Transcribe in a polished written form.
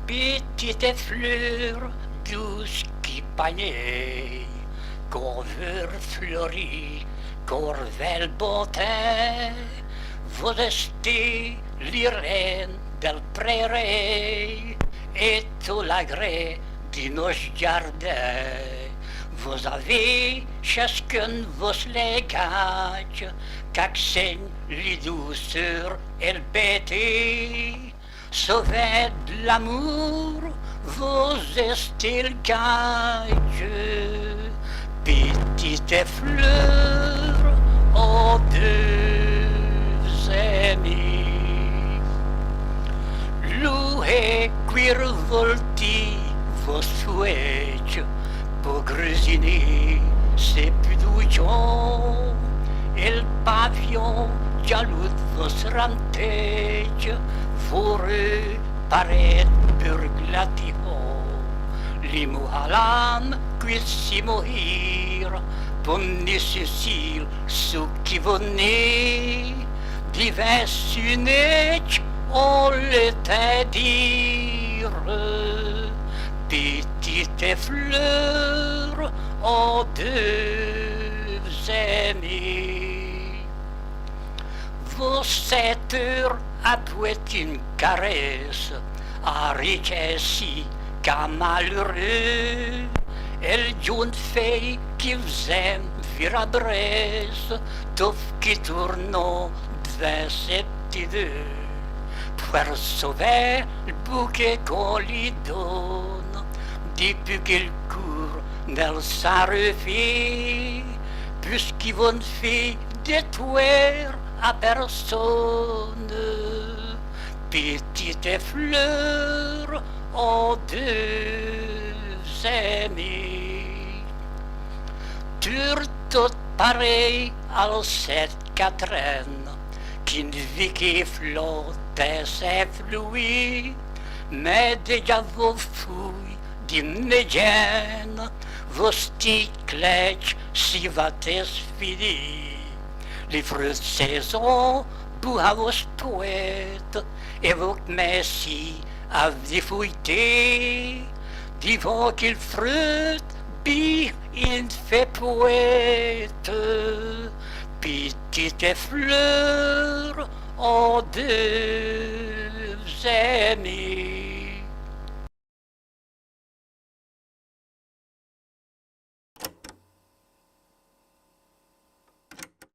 Petite fleur douce qui paillait, corvure fleurie, corvelle beauté, vous restez l'irène del prairie et tout l'agré de nos jardins. Vous avez chacun vos légages, qu'accègne les douceurs et le bêté. Sauvez de l'amour vos estiles gages, petite fleur aux deux amis. Louez cuir volti vos souhaits, pour grusiner ces pudouillons, et le pavillon jaloux de vos rantèges, fourreux paraît burglativo, l'imuhalam quissi mohir, pomni susil su qui venez, divers sunec on l'était dire, petite fleur aux deux amis. Vos 7 heures après une caresse, à richessi qu'à malheureux, elle jeune fille qui faisait virabresse, tout qui tournant devant ses petits deux, pour sauver le bouquet qu'on lui donne, depuis qu'il court dans sa refit, puisqu'ils vont faire détruire à personne. Petite fleur aux deux amis. Tur tout pareil à cette Catherine, qui ne vit qui flottait ses fluides, mais déjà vos fouilles d'indigène, vos sticlets si va t'esfider. Les fruits de saison, pour à vos poètes, et vos messi à défouiller, disons qu'il fruit, bi il fait poète, petite fleur aux deux amis.